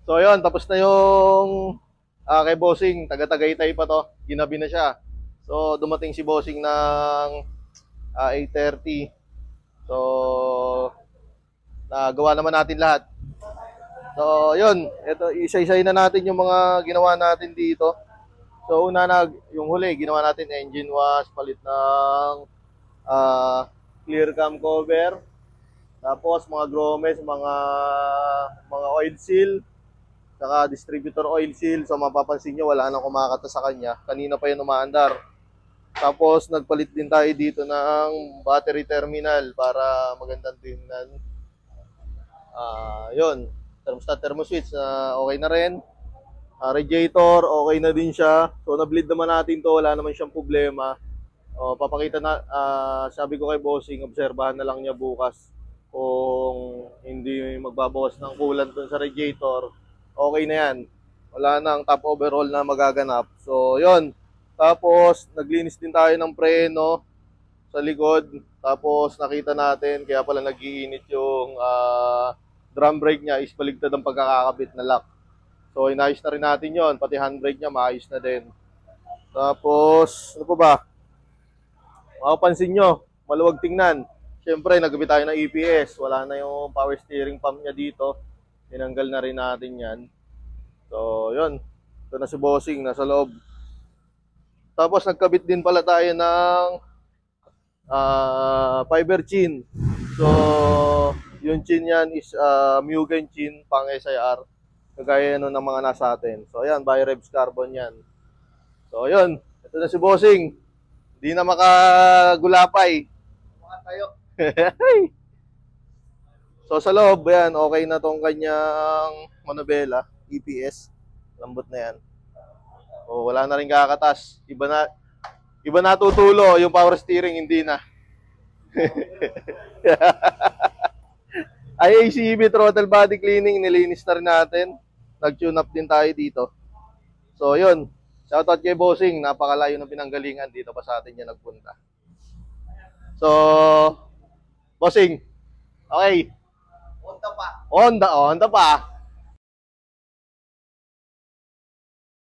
So yun, tapos na yung kay Bossing, taga-Tagaytay pa to. Ginabi na siya. So dumating si Bossing ng 8:30. So nagawa naman natin lahat. So yun, ito isa-isahin na natin yung mga ginawa natin dito. So una yung huli, ginawa natin engine wash, palit ng clear cam cover. Tapos mga grommets, mga oil seal, saka distributor oil seal. So mapapansin nyo, wala nang kumakata sa kanya. Kanina pa yun umaandar. Tapos nagpalit din tayo dito ng battery terminal para magandang tingnan. Yun, thermostat, thermoswitch na okay na rin. Radiator, okay na din siya. So na-bleed naman natin to, wala naman siyang problema. Papakita na, sabi ko kay Bossing, obserbahan na lang niya bukas kung hindi magbabawas ng coolant dun sa radiator. Okay na yan, wala nang top overhaul na magaganap. So yun, tapos naglinis din tayo ng preno sa likod. Tapos nakita natin kaya pala nag-iinit yung drum brake niya is baligtad ang pagkakakabit na lock. So inayos na rin natin yon, pati handbrake niya maayos na din. Tapos ano pa ba, mapapansin nyo, maluwag tingnan. Siyempre, nagkabit tayo ng EPS. Wala na yung power steering pump niya dito. Tinanggal na rin natin yan. So, yun. Ito na si Bossing, nasa loob. Tapos, nagkabit din pala tayo ng fiber chin. So, yung chin yan is Mugen chin pang SIR. Kagaya nun ng mga nasa atin. So, ayan, Bi-Revs carbon yan. So, yun. Ito na si Bossing. Hindi na makagulapay. Mga tayo. So sa loob, yan, okay na tong kanyang manubela, EPS. Lambot na yan. O, wala na rin kakatas. Iba na tutulo, yung power steering hindi na. IACB throttle body cleaning, nilinis na rin natin. Nag-tune up din tayo dito. So yun, shoutout kay Bossing, napakalayo ng pinanggalingan, dito pa sa atin niya nagpunta. So, Bossing, okay. Honda pa. Honda pa.